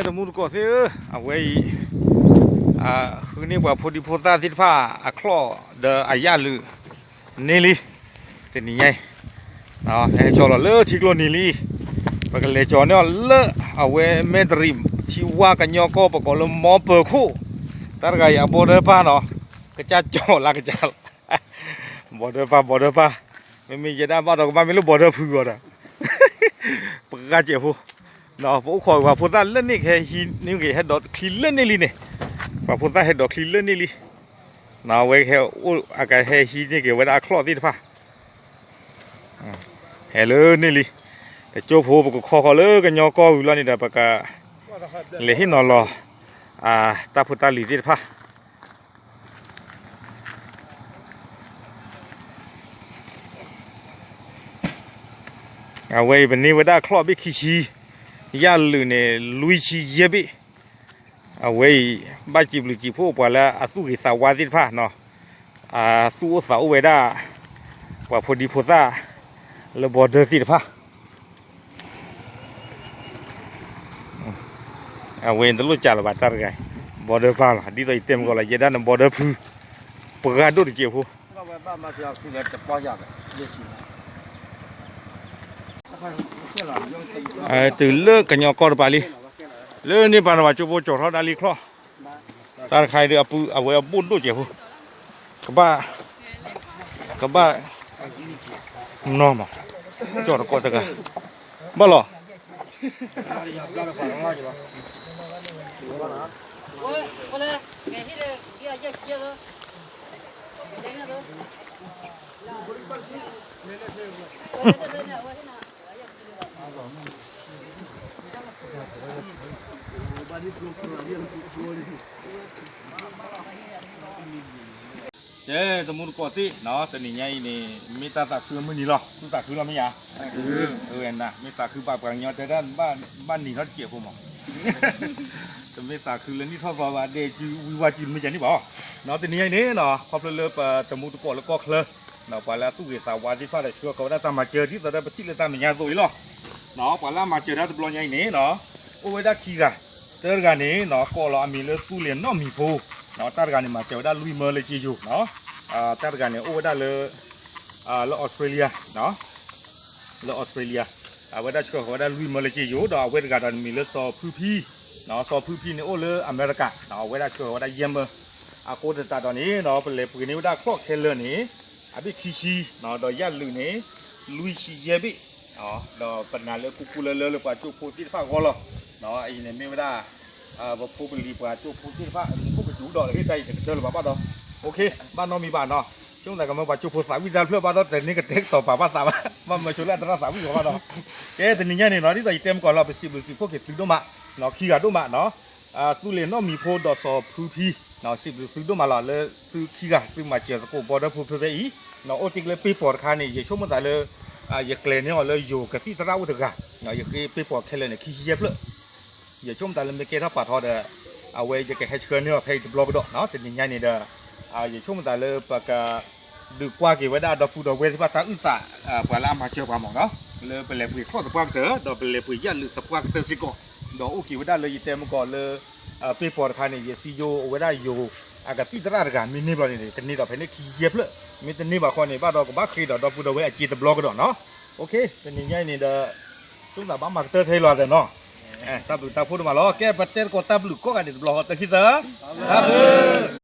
ตมุดก็เสียเอาไว้คืนนี้ว่าพอดีพอตาทิศผ้าคลอเดออายาลือนี่ลีแต่นี่ไงจอละเลอทิกโลนี่ลีปากเลจอเนี่ยเลอเอาไว้เมตริมที่ว่ากันยอก็ปากลมอเปิดคู่ตารกายบอเดอร์ป้าเนาะกระจัดจอละกระจัดบอเดอร์ป้าไม่มีจะได้บ้านเราก็ไม่รู้บอเดอร์ฟื้นก่อนปากกาเจ็บผู้เนาะพวกคอยว่าพูดได้เล่นนี่แค่หินนี่แค่ดอทคลีเล่นนี่ลีเนี่ยว่าพูดได้แค่ดอทคลีเล่นนี่ลีเนาะไว้แค่อากาศแค่หินนี่เกี่ยวกับคลอดที่ท่าแค่เลยนี่ลีแต่โจ้ผู้ปกครองเลยกันยอก็อยู่แล้วนี่เด้อปากกาเลยหินนอนรอตาพุทธาลีที่ท่าเอาไว้เป็นนี้ไว้ได้คลอดไปขี้ชียาลือเนี่ยลุยชีเยบิเอาไว้บ้านจีบหรือจีบพวกปะแล้วสู้กิสาวาสิผ้าเนาะสู้สาวเวด้าว่าพอดีพอซ่าแล้วบอเดอร์สิผ้าเอาไว้ตลอดจ่าละบาทตารไงบอเดอร์ฟ้าละดีตัวเต็มก็เลยยัดนั่นบอเดอร์พื้นปกาดูดิเจ้าผู้ตื่นเลิกกันยอกอร์บาลีเลิกนี่ปานว่าจูโบจอดเขาดาลีคลอตาใครเดือปูเอาไว้บุญดูเจ้าผู้กบ้น้องมาจอดก็ตะกันบ้าหรอตมุนกอติเนาะแต่นี่ไงนี่มีตาคือมือนี่หรอคือตาคือเราไม่ยานะมีตาคือปากกลางยอดแต่ด้านบ้านนี่เขาเกี่ยวผมแต่มีตาคือเรื่องนี้ทอดว่าเดจิวิวาจินไม่ใช่นี่บ่เนาะแต่นี่ไงนี่เนาะพอเพลินปตมุนกอแล้วก็เคลเนาะไปแล้วตู้เกี่ยวสาววาที่ฟ้าได้ชัวเขาได้ตามมาเจอที่ตอนได้ไปที่เลยตามมีงานสวยหรอเนาะไปแล้วมาเจอได้ตบลอยไงนี่เนาะโอ้ยได้ขี้กันเจอกันนี่เนาะก็เรามีเลือดตู้เลี้ยนเนาะมีโพเนาะตากันนี่มาเจอได้ลุยเมอร์เลยจีอยู่เนาะตากันเนี่ยโอ้ได้เลยแล้วออสเตรเลียเนาะแล้วออสเตรเลียเวลาช่วยเขาได้ลุยเมอร์เลยจีอยู่เนาะเวลาการมีเลือดซอพื้นพี่เนาะซอพื้นพี่เนี่ยโอ้เลยอเมริกาเนาะเวลาช่วยเขาได้เยี่ยมโคตรตาตอนนี้เนาะเป็นเลยปืนนี้ได้ครอบเคลนี่บิคิชีเนาะดอยยันลุยนี่ลุยชีเยบิเนาะดอปัญหาเลยกุเลยกว่าจุพูที่ฟ้าก็หรอเนาะไอ้เนี่ยไม่ได้บอกผู้บริกว่าจุพูที่ฟ้าผู้กระจูดอกที่ใจจะเจอหรือเปล่าดอโอเคบ้านน้องมีบ้านเนาะช่วงแต่ก็มาว่าจุพูสาวิจารณ์เพื่อบ้านเราแต่นี่ก็เทคต่อป่าภาษามันมาช่วยเล่นตราสาวิของบ้านเราแต่นี่เนี่ยเนาะที่ใจเต็มก่อนเราไปสิบพวกเก็บซื้อด้วยมาเนาะขี้กัดด้วยมาเนาะตู้เรียนน้องมีโพดอสอบพื้นที่เนาะสิบซื้อด้วยมาหล่อเลยซื้อขี้กัดซื้อมาเจอตะโกบอดพูดไปอีเนาะโอติกเลยปีปอดคานี่อย่าช่วงมันแต่เลยอย่าเกลเนี่ยเลยอยู่กับที่ตราวุฒิกาเนาะอย่าปีปอดแค่เลยเนี่ยขี้เย็บเลยอย่าช่วงแต่เลยไม่เกี่ยวกับปาทอเด้อเอาไว้จะแค่ให้เชิญเนี่ยให้บล็อกดอกเนาะแต่ยังไงนี่เด้ออย่าช่วงแต่เลยปากกาดูกว่ากี่วันได้ดอกพูดดอกเวทีภาษาอื่นตาปลามาเจอปลาหมองเนาะเลยเป็นเล็บข้อตะกวางเต๋อดอกเป็นเล็บยันหรือตะกวางเต๋อสิก่อดอกอุกิวันได้เลยยิ่งเต็มก่อนเลยปีปอดคานี่อย่าซีโยวันได้อยู่อากาศที่ตราดกันมีนี่บอลนี่แต่นี่ดอกเป็นนี่ขี้เย็บเลยมีแต่นี่บางคนนี่บ้านดอกกับบ้านครีดอกพูดดอกเวทีตะบล็อกดอกเนาะโอเคเป็นยังไงนี่เด้อช่วงแต่บ้านมาเตอร์ไทยรอดเนาะตาพูดมาล้อแกประเทศก็ตาบลุกก็กันเดี๋ยวบล็อกตะคิดเถอะ